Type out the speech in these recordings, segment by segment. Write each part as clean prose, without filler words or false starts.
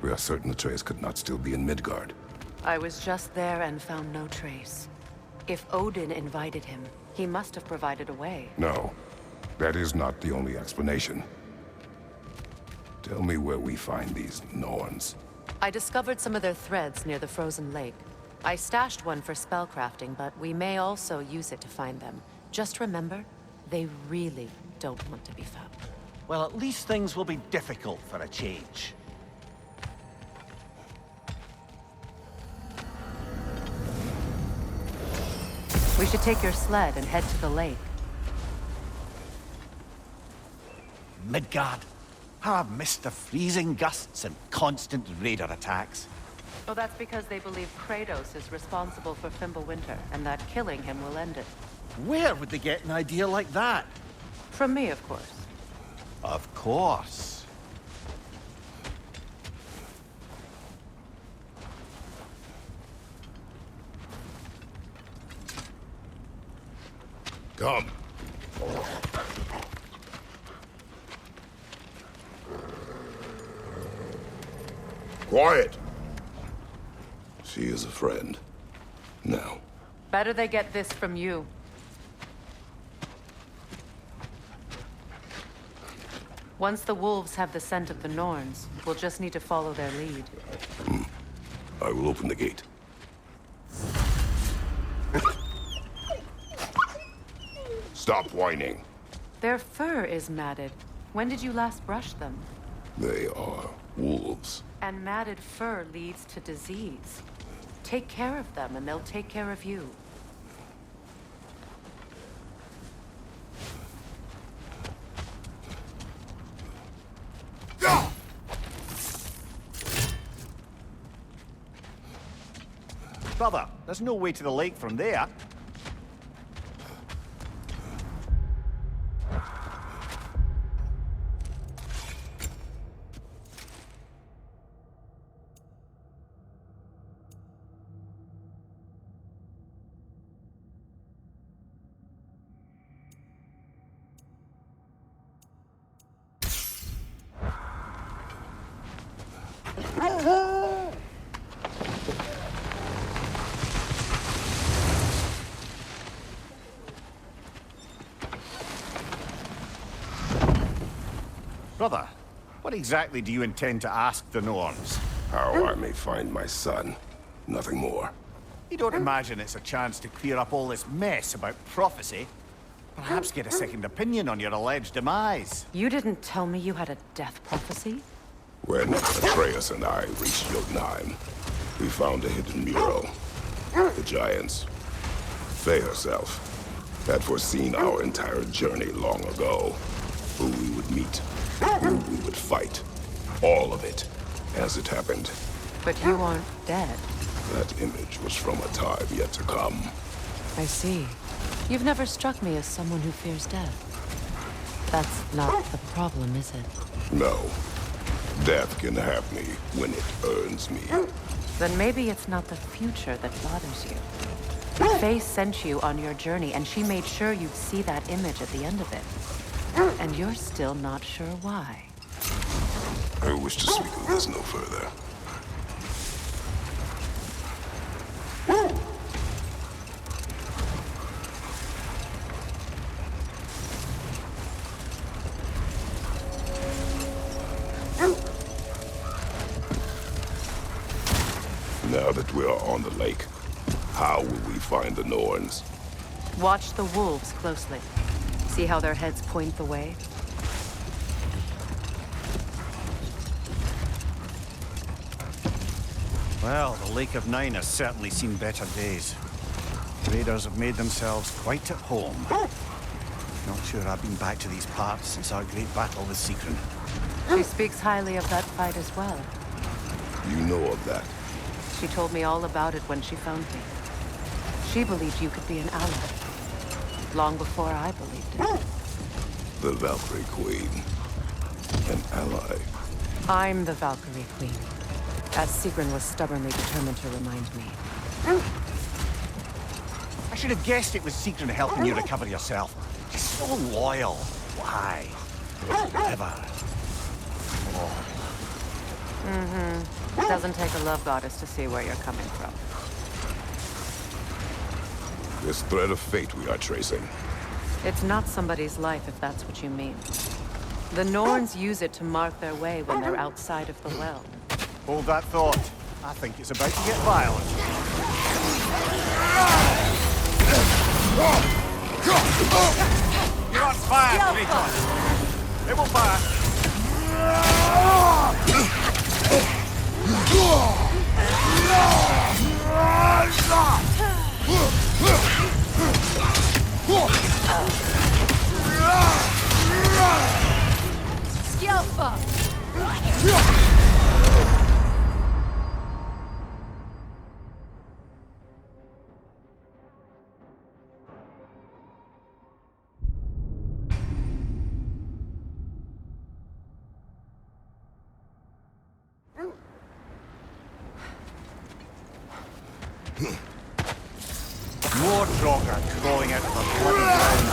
We are certain Atreus could not still be in Midgard. I was just there and found no trace. If Odin invited him, he must have provided a way. No, that is not the only explanation. Tell me where we find these Norns. I discovered some of their threads near the frozen lake. I stashed one for spellcrafting, but we may also use it to find them. Just remember, they really don't want to be found. Well, at least things will be difficult for a change. We should take your sled and head to the lake. Midgard. How I've missed the freezing gusts and constant raider attacks. Well, that's because they believe Kratos is responsible for Fimbulwinter, and that killing him will end it. Where would they get an idea like that? From me, of course. Of course. Come. Quiet! She is a friend. Now. Better they get this from you. Once the wolves have the scent of the Norns, we'll just need to follow their lead. I will open the gate. Stop whining. Their fur is matted. When did you last brush them? They are wolves. And matted fur leads to disease. Take care of them, and they'll take care of you. Brother, there's no way to the lake from there. Brother, what exactly do you intend to ask the Norns? How I may find my son. Nothing more. You don't imagine it's a chance to clear up all this mess about prophecy? Perhaps get a second opinion on your alleged demise. You didn't tell me you had a death prophecy? When Atreus and I reached Jotunheim, we found a hidden mural. The Giants, Faye herself, had foreseen our entire journey long ago. Who we would meet, who we would fight. All of it, as it happened. But you aren't dead. That image was from a time yet to come. I see. You've never struck me as someone who fears death. That's not the problem, is it? No. Death can have me when it earns me. Then maybe it's not the future that bothers you. Faye sent you on your journey, and she made sure you'd see that image at the end of it. And you're still not sure why. I wish to speak of this no further. Now that we are on the lake, how will we find the Norns? Watch the wolves closely. See how their heads point the way? Well, the Lake of Nine has certainly seen better days. Raiders have made themselves quite at home. Not sure I've been back to these parts since our great battle with Sigrun. She speaks highly of that fight as well. You know of that? She told me all about it when she found me. She believed you could be an ally. Long before I believed it. The Valkyrie Queen. An ally. I'm the Valkyrie Queen. As Sigrun was stubbornly determined to remind me. I should have guessed it was Sigrun helping you recover yourself. She's so loyal. Why? Never. Oh. It doesn't take a love goddess to see where you're coming from. This thread of fate we are tracing. It's not somebody's life, if that's what you mean. The Norns use it to mark their way when they're outside of the well. Hold that thought. I think it's about to get violent. You're on fire, Kratos! It will pass! More Draugr crawling out of the bloody ground.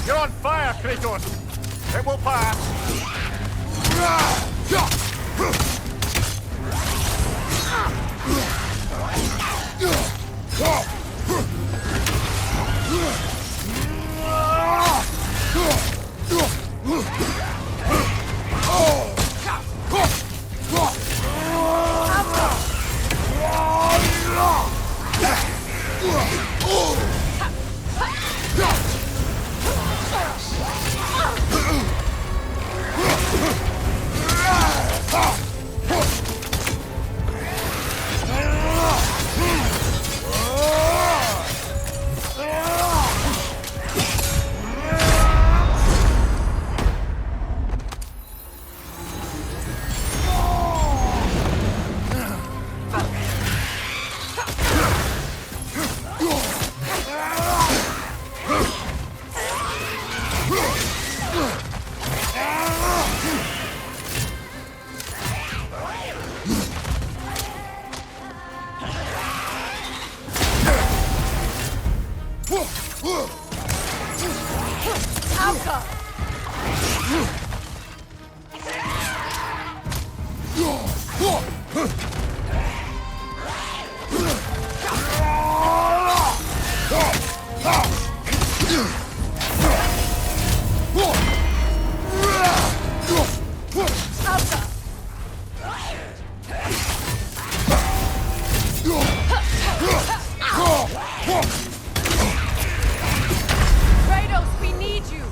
You're on fire, Kratos! It will pass! Kratos, we need you!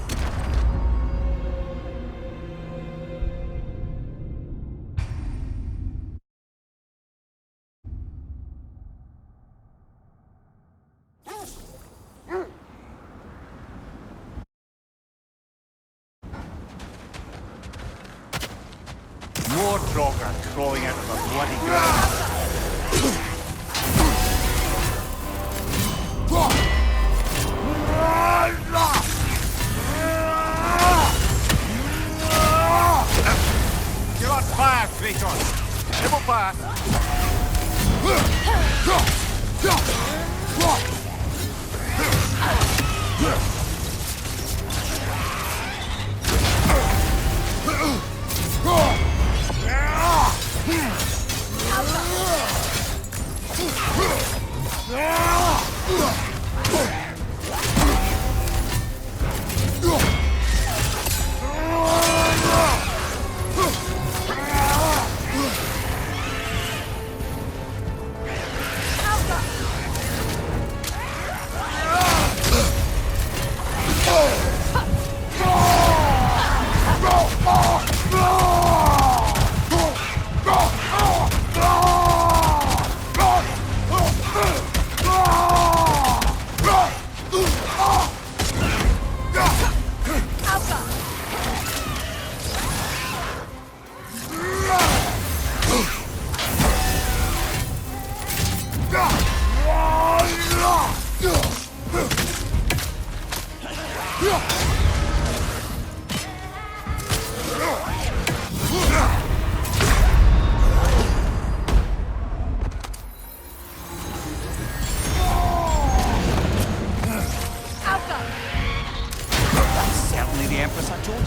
More Draugr crawling out of the bloody ground. You're on fire, Kratos! It will pass!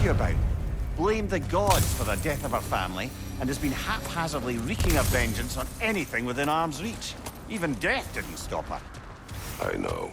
you about? Blamed the gods for the death of her family, and has been haphazardly wreaking her vengeance on anything within arm's reach. Even death didn't stop her. I know.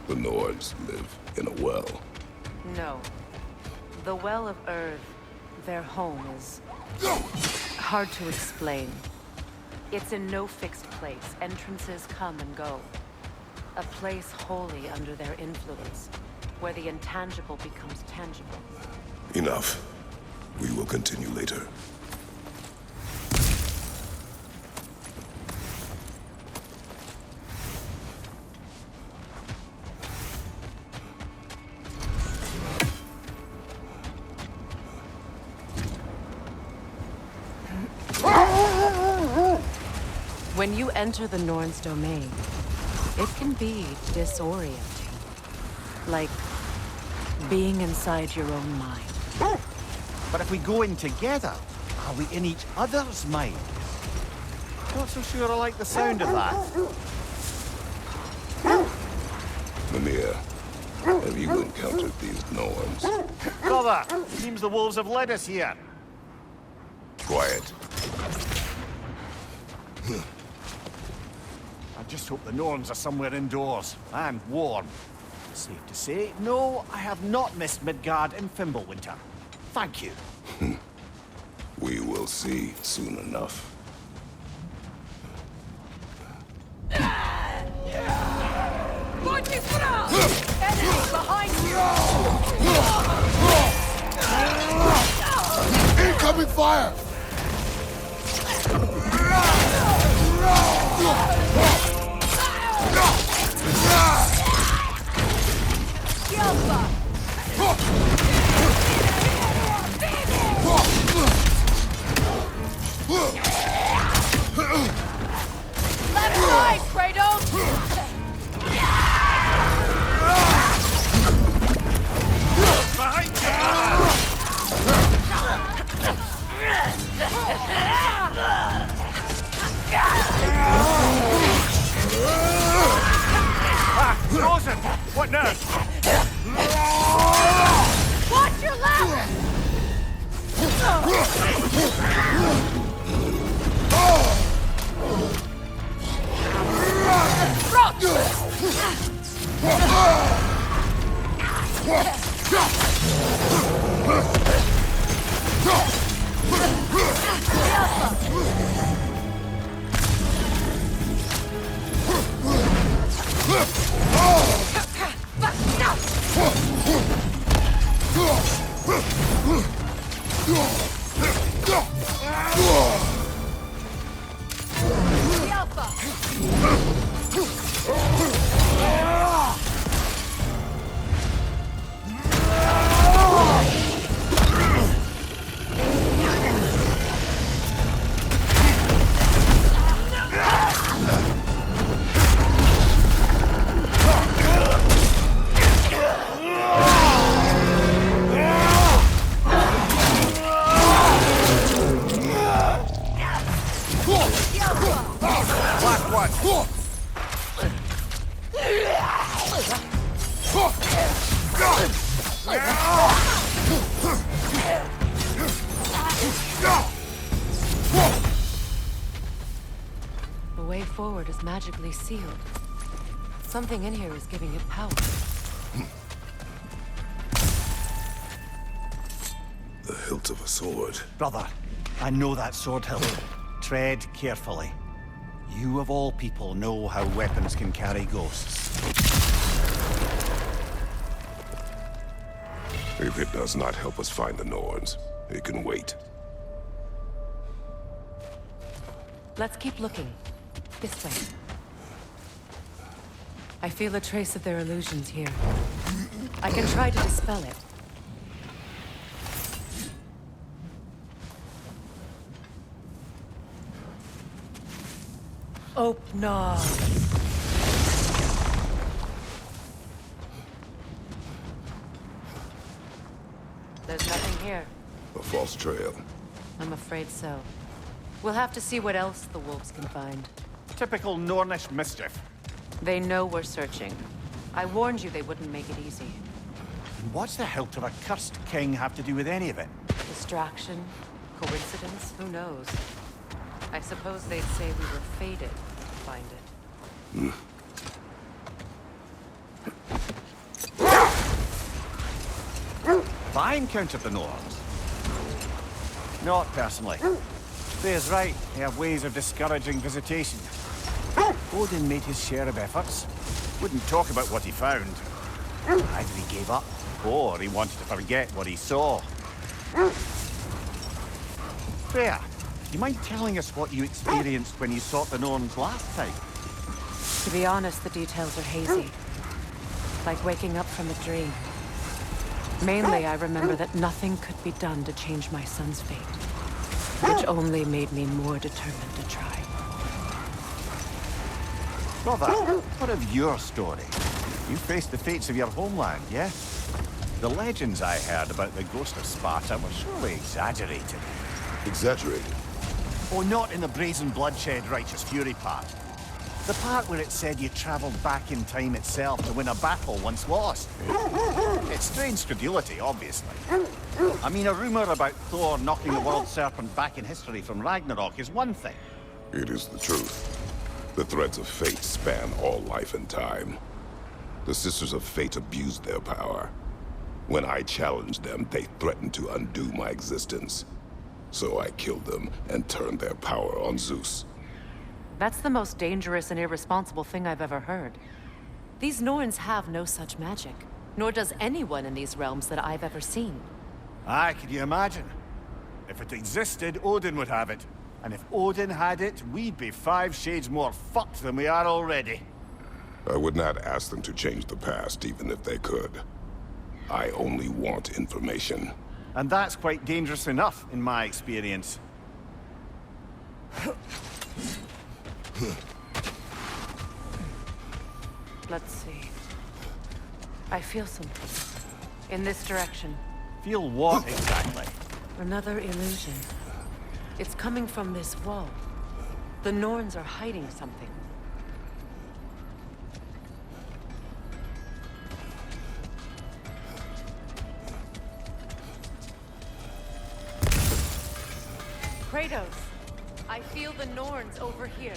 The Nords live in a well. No. The Well of Earth, their home, is hard to explain. It's in no fixed place. Entrances come and go. A place wholly under their influence, where the intangible becomes tangible. Enough. We will continue later. When you enter the Norn's domain, it can be disorienting. Like being inside your own mind. But if we go in together, are we in each other's mind? Not so sure I like the sound of that. Mimir, have you encountered these Norns? Brother, seems the wolves have led us here. Quiet. I just hope the Norns are somewhere indoors, and warm. Safe to say, no, I have not missed Midgard in Fimbulwinter. Thank you. We will see soon enough. Enemy behind you! Incoming fire! Left side, Kratos! Frozen! What now? Watch your left! The way forward is magically sealed. Something in here is giving it power. hilt of a sword. Brother, I know that sword hilt. Tread carefully. You of all people know how weapons can carry ghosts. If it does not help us find the Norns, it can wait. Let's keep looking. This way. I feel a trace of their illusions here. I can try to dispel it. Opnar. There's nothing here. A false trail. I'm afraid so. We'll have to see what else the wolves can find. Typical Nornish mischief. They know we're searching. I warned you they wouldn't make it easy. What's the hilt of a cursed king have to do with any of it? Distraction? Coincidence? Who knows? I suppose they'd say we were fated to find it. Have I encountered the Norns? Not personally. Freya's right. They have ways of discouraging visitation. Odin made his share of efforts. Wouldn't talk about what he found. Either he gave up, or he wanted to forget what he saw. Freya, do you mind telling us what you experienced when you sought the Norns last time? To be honest, the details are hazy. Like waking up from a dream. Mainly, I remember that nothing could be done to change my son's fate. Which only made me more determined to try. Brother, what of your story? You faced the fates of your homeland, yeah? The legends I heard about the ghost of Sparta were surely exaggerated. Exaggerated? Oh, not in the brazen bloodshed righteous fury part. The part where it said you traveled back in time itself to win a battle once lost. It's strange credulity, obviously. I mean, a rumor about Thor knocking the world serpent back in history from Ragnarok is one thing. It is the truth. The threads of fate span all life and time. The Sisters of Fate abused their power. When I challenged them, they threatened to undo my existence. So I killed them and turned their power on Zeus. That's the most dangerous and irresponsible thing I've ever heard. These Norns have no such magic. Nor does anyone in these realms that I've ever seen. Aye, can you imagine? If it existed, Odin would have it. And if Odin had it, we'd be 5 shades more fucked than we are already. I would not ask them to change the past, even if they could. I only want information. And that's quite dangerous enough, in my experience. Let's see. I feel something. In this direction. Feel what, exactly? Another illusion. It's coming from this wall. The Norns are hiding something. Kratos, I feel the Norns over here.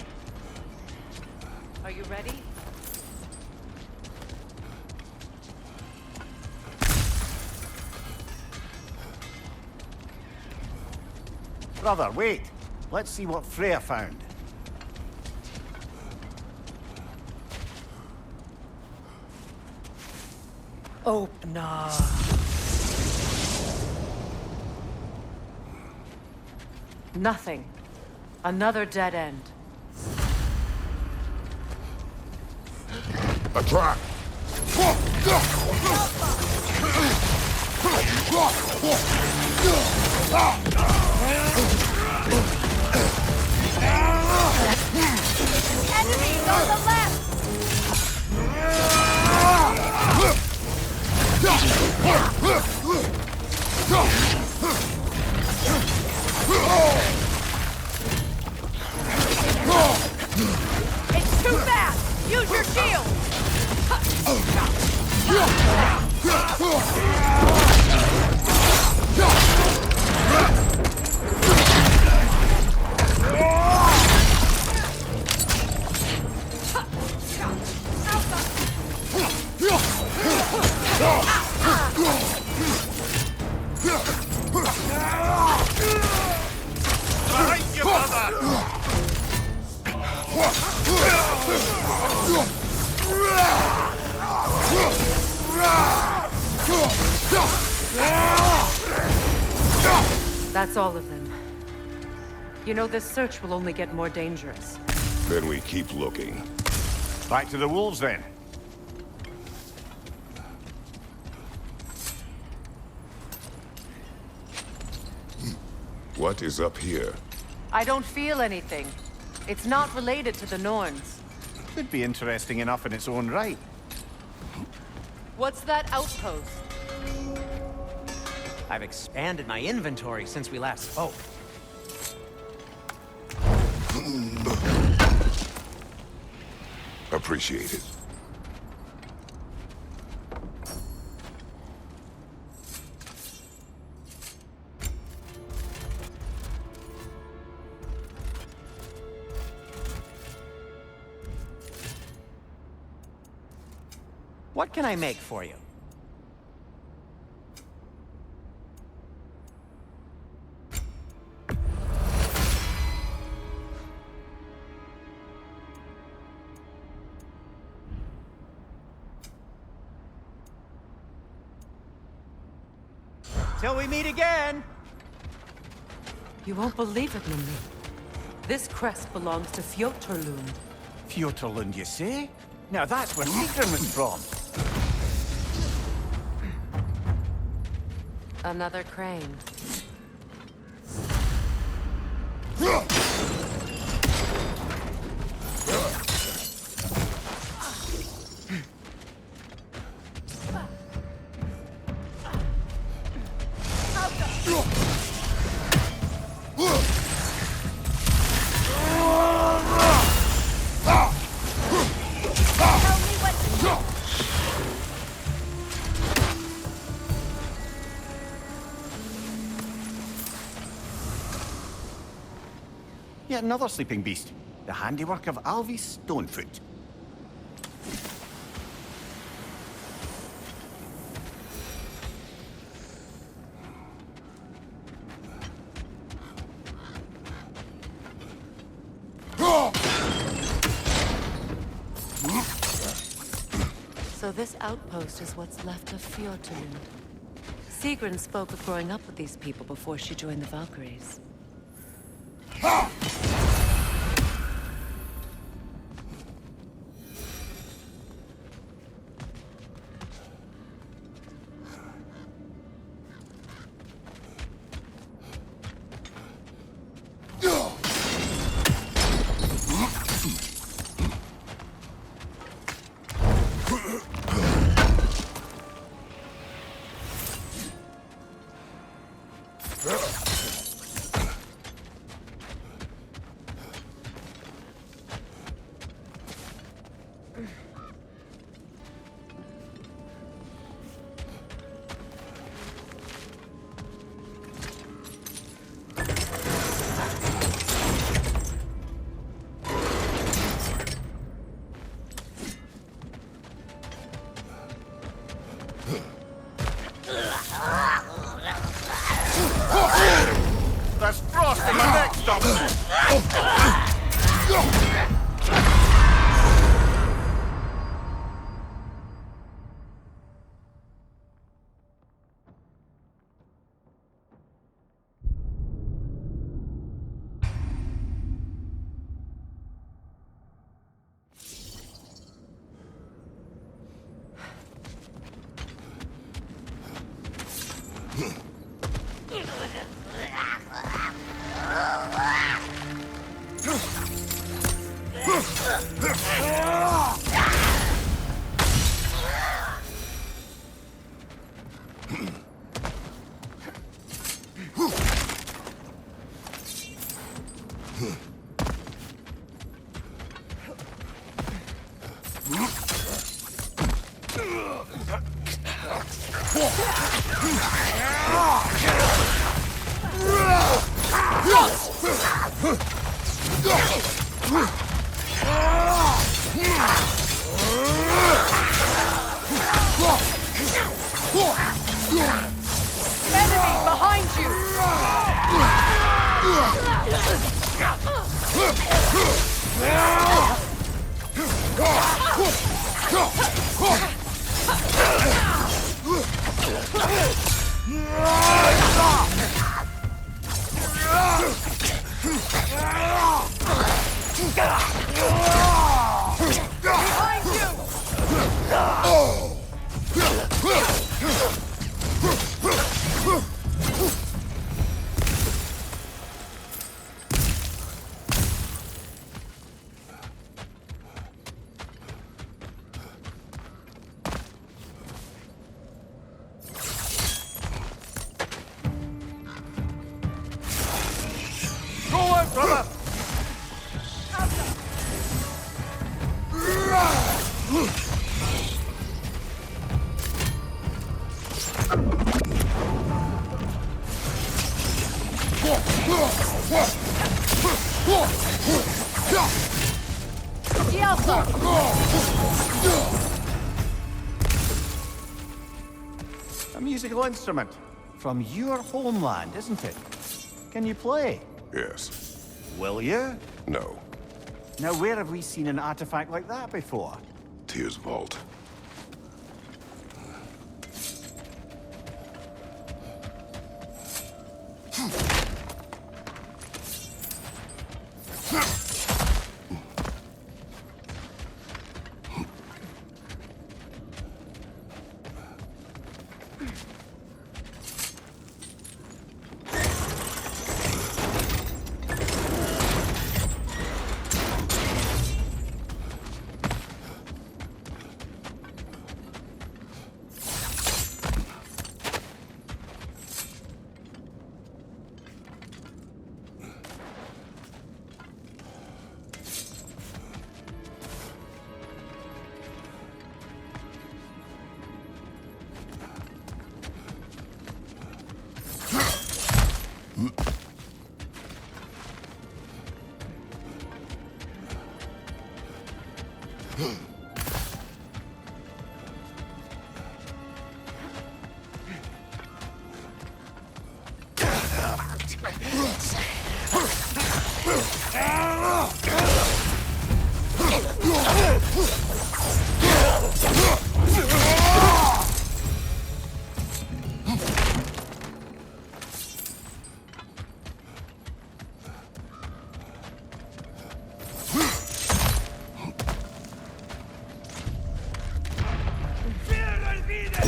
Are you ready? Brother, wait. Let's see what Freya found. Opnar. Nothing. Another dead end. A trap! Enemies on the left! It's too fast! Use your shield! That's all of them. You know, this search will only get more dangerous. Then we keep looking. Back to the wolves, then. What is up here? I don't feel anything. It's not related to the Norns. Could be interesting enough in its own right. What's that outpost? I've expanded my inventory since we last spoke. Appreciate it. What can I make for you? Till we meet again! You won't believe it, Nimue. This crest belongs to Fjotorlund. Fjotorlund, you say? Now that's where Sigrun was from. Another crane. Yet another sleeping beast. The handiwork of Alvi Stonefoot. So this outpost is what's left of Fjotorlund. Sigrun spoke of growing up with these people before she joined the Valkyries. There's frost in my neck, stop! Enemy behind you! Dialsa! A musical instrument. From your homeland, isn't it? Can you play? Yes. Will you? No. Now, where have we seen an artifact like that before? Tyr's vault.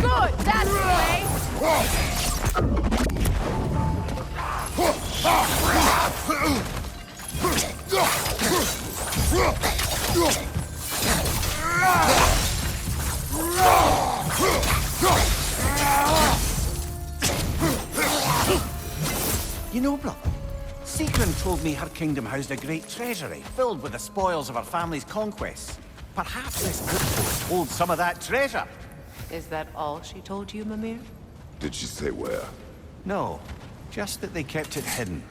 Good! That's the way! You know, brother, Sigrun told me her kingdom housed a great treasury filled with the spoils of her family's conquests. Perhaps this outpost holds some of that treasure. Is that all she told you, Mimir? Did she say where? No, just that they kept it hidden.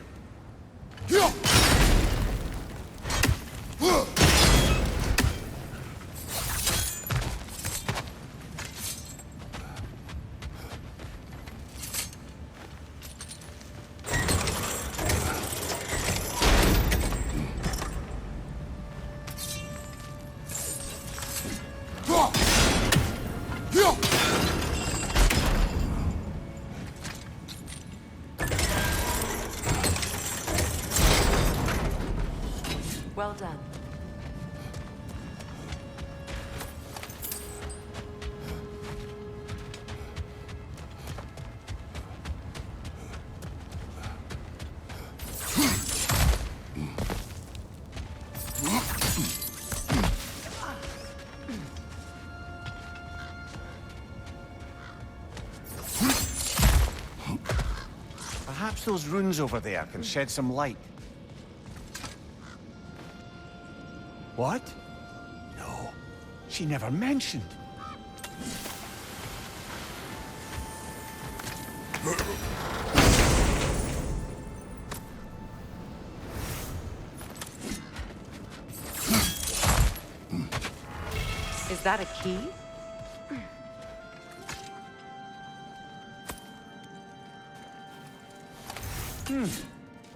Well done. Perhaps those runes over there can shed some light. What? No, she never mentioned. Is that a key?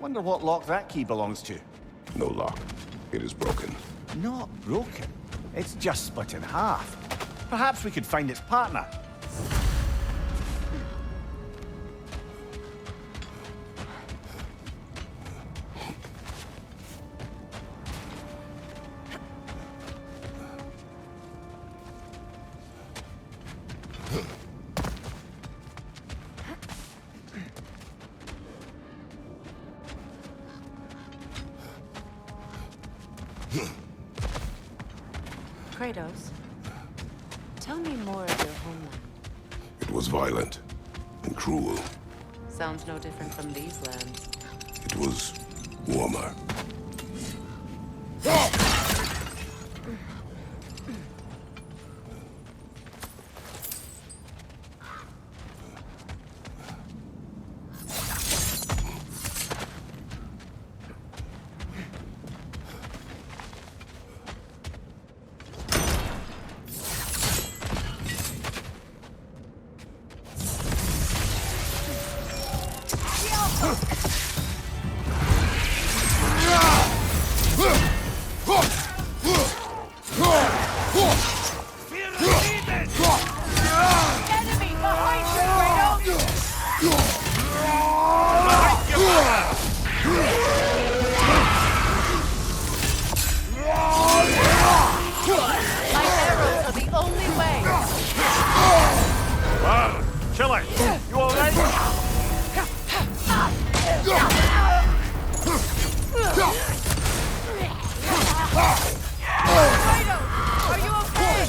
Wonder what lock that key belongs to. No lock. It is broken. Not broken. It's just split in half. Perhaps we could find its partner. Kratos, tell me more of your homeland. It was violent and cruel. Sounds no different from these lands. It was warmer. Enemy behind you, Kratos! My arrows are the only way. Killer, you alright? Kratos, are you okay?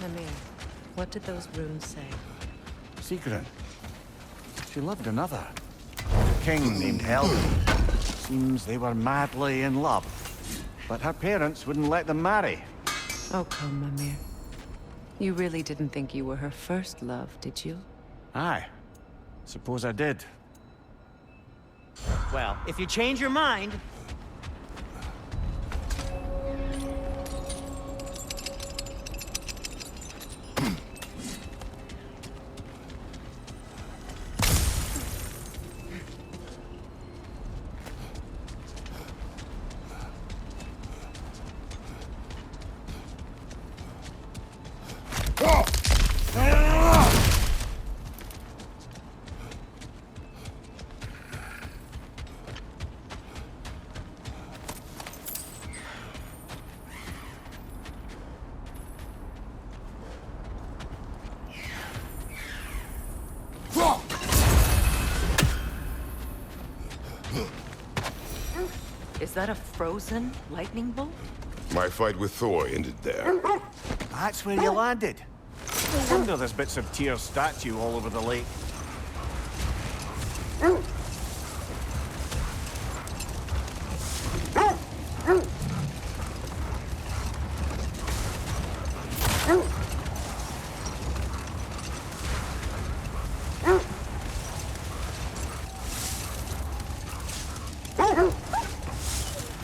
Mimir, what did those runes say? Sigrun. She loved another. A king named Helgen. Seems they were madly in love. But her parents wouldn't let them marry. Oh, come, Mimir. You really didn't think you were her first love, did you? Aye. Suppose I did. Well, if you change your mind... Is that a frozen lightning bolt? My fight with Thor ended there. That's where you landed. No wonder there's bits of Tyr's statue all over the lake.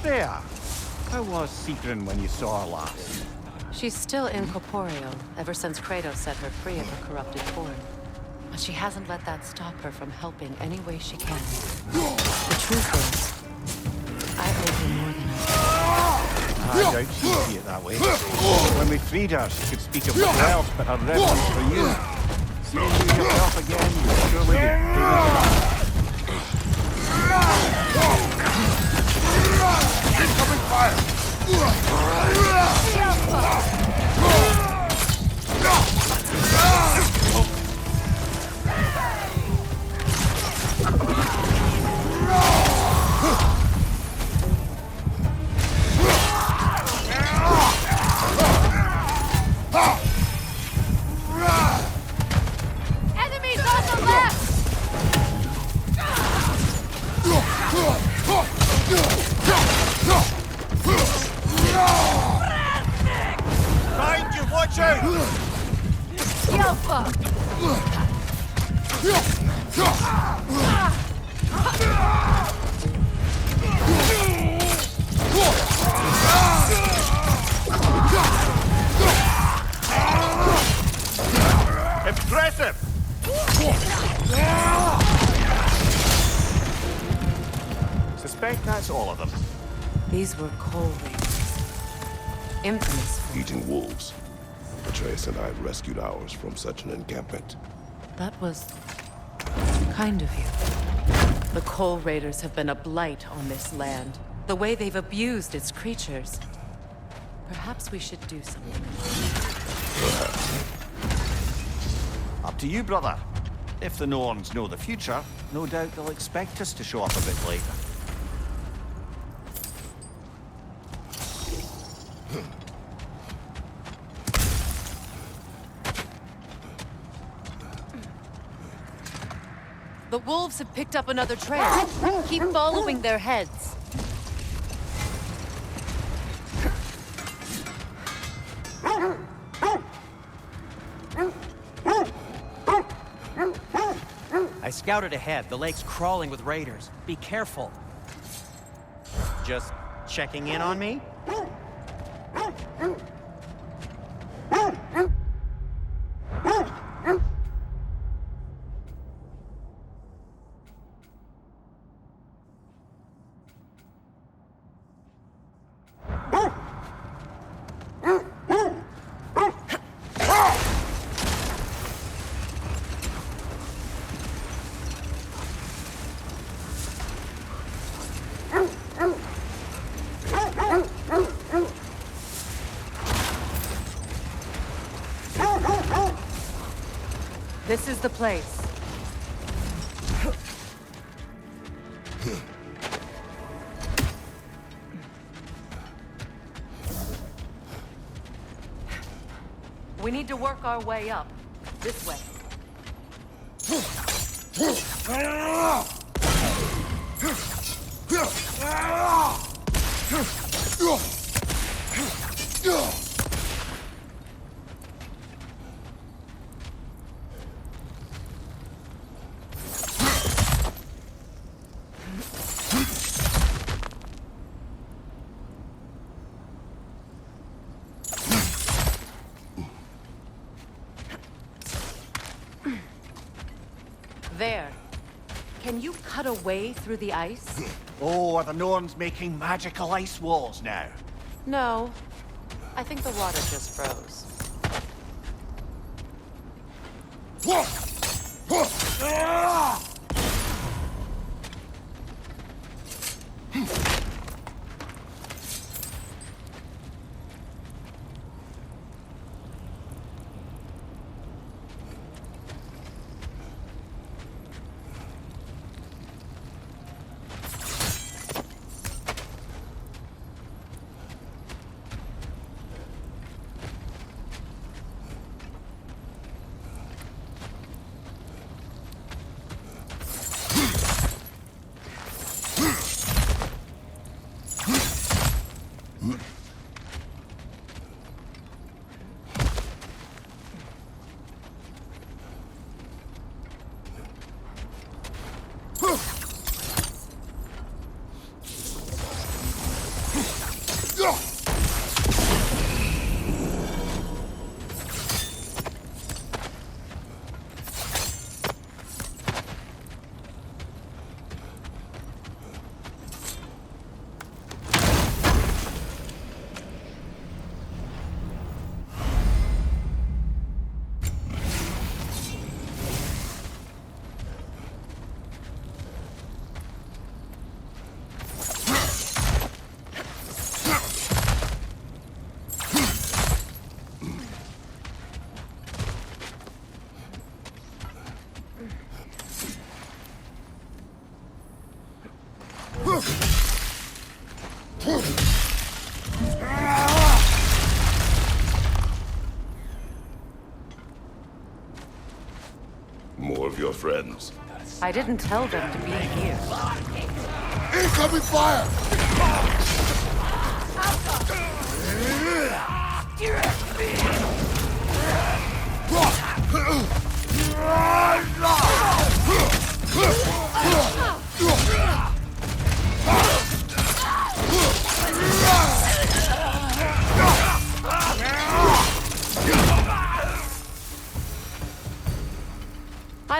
There. How was Sigrun when you saw her last? She's still incorporeal, ever since Kratos set her free of her corrupted form. But she hasn't let that stop her from helping any way she can. The truth is, I owe her more than I doubt she'd see it that way. When we freed her, she could speak of little else but her reverence for you. Seeing you yourself again, you surely be pleased. Incoming fire! Watch out! Yelpa! Impressive! Suspect that's all of them. These were coal raiders. Infamous for... Eating wolves. Atreus and I rescued ours from such an encampment. That was... kind of you. The coal raiders have been a blight on this land. The way they've abused its creatures. Perhaps we should do something. Up to you, brother. If the Norns know the future, no doubt they'll expect us to show up a bit later. The wolves have picked up another trail. Keep following their heads. I scouted ahead. The lake's crawling with raiders. Be careful. Just checking in on me? This is the place. We need to work our way up. This way. There. Can you cut a way through the ice? Oh, are the Norns making magical ice walls now? No. I think the water just froze. More of your friends. I didn't tell them to be here. Incoming fire!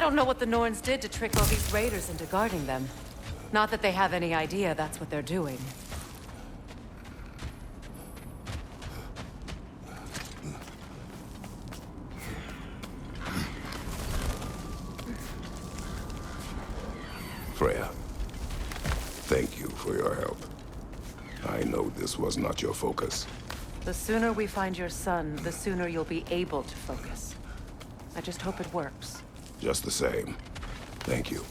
don't know what the Norns did to trick all these raiders into guarding them. Not that they have any idea that's what they're doing. Freya, thank you for your help. I know this was not your focus. The sooner we find your son, the sooner you'll be able to focus. I just hope it works. Just the same, thank you.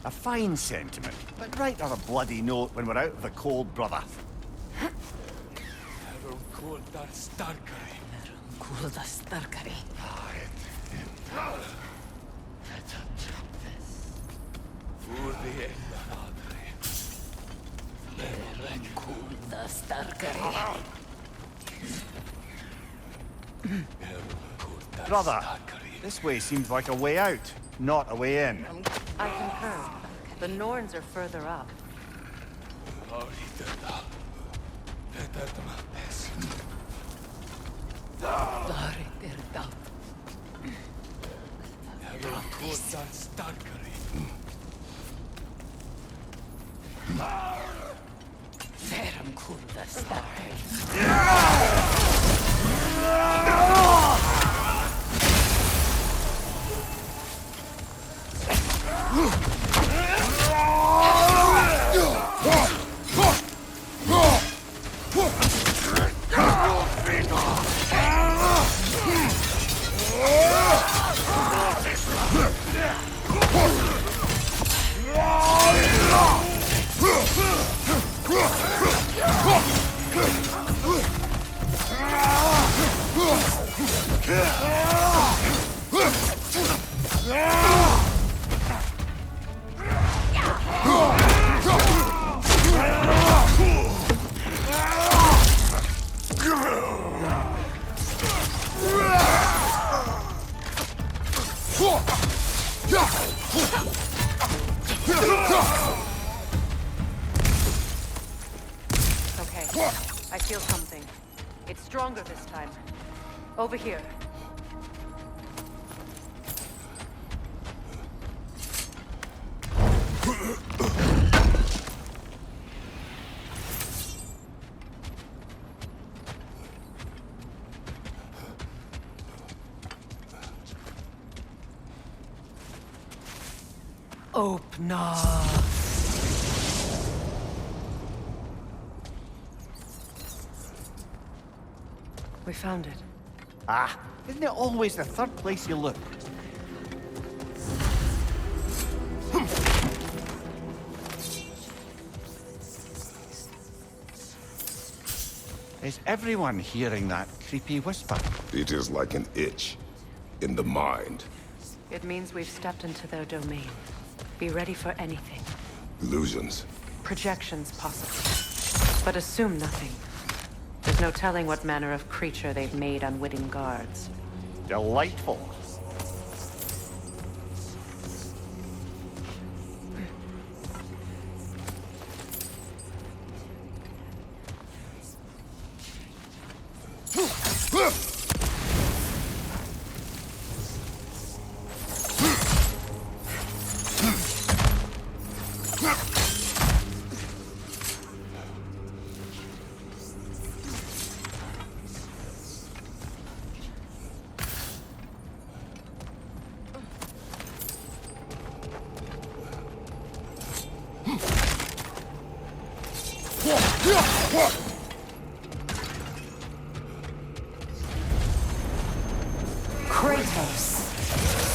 A fine sentiment, but write her a bloody note when we're out of the cold, brother. Brother, this way seems like a way out, not a way in. I concur. The Norns are further up. Okay, I feel something. It's stronger this time. Over here. Open. We found it. Ah, isn't it always the third place you look? Is everyone hearing that creepy whisper? It is like an itch in the mind. It means we've stepped into their domain. Be ready for anything. Illusions. Projections, possibly. But assume nothing. There's no telling what manner of creature they've made unwitting guards. Delightful. Kratos,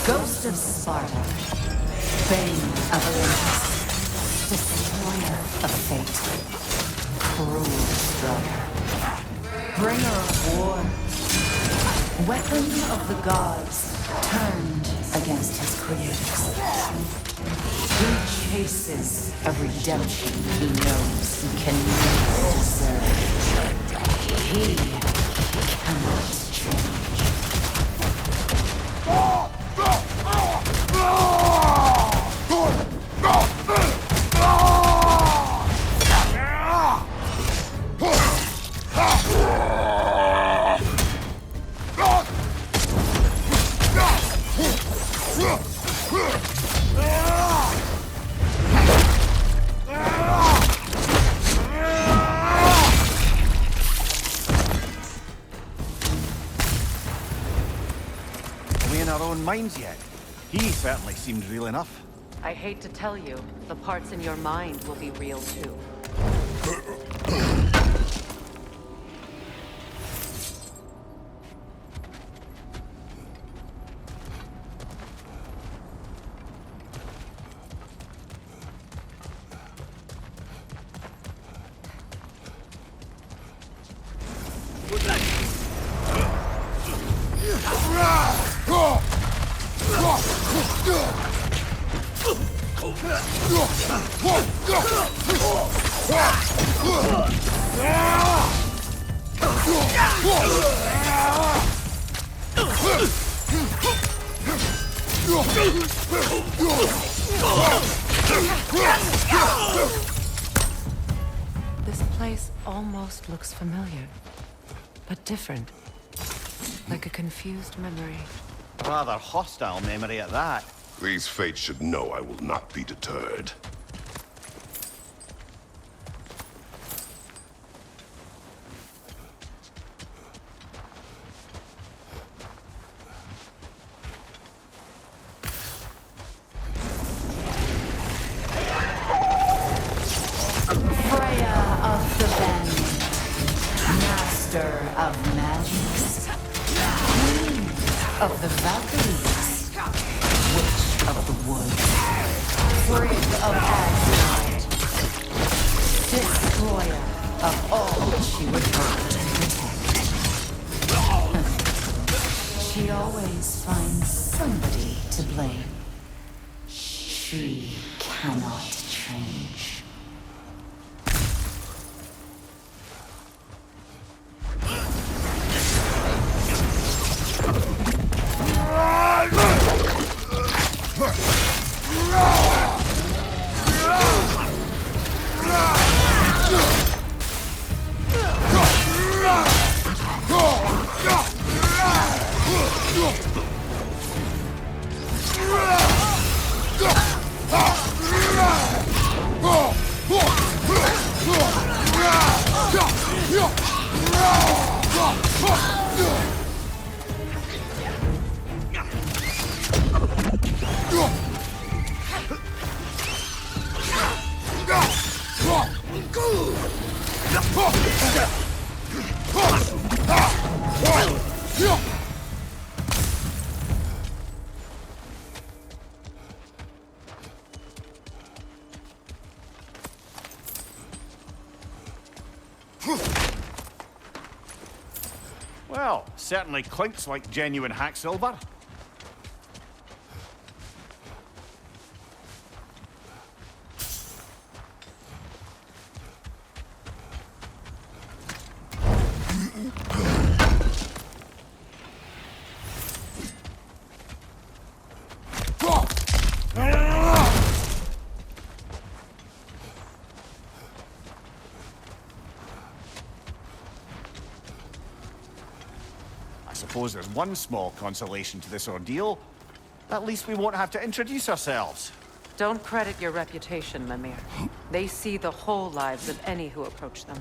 Ghost of Sparta, Bane of Olympus, Destroyer of Fate, Cruel Destroyer, Bringer of War, Weapon of the Gods, turned against his creators. He chases a redemption he knows he can never deserve. He cannot change. our own minds yet. He certainly seemed real enough. I hate to tell you, the parts in your mind will be real too. This place almost looks familiar, but different. Like a confused memory. Rather hostile memory at that. These fates should know I will not be deterred. Freya of the Bend, master of magics, queen of the Valkyries, witch of the woods, frigg of Asgard, destroyer of all she would hurt and protect. She always finds somebody to blame. She cannot change. Well, certainly clinks like genuine hack silver. I suppose there's one small consolation to this ordeal. At least we won't have to introduce ourselves. Don't credit your reputation, Mimir. They see the whole lives of any who approach them.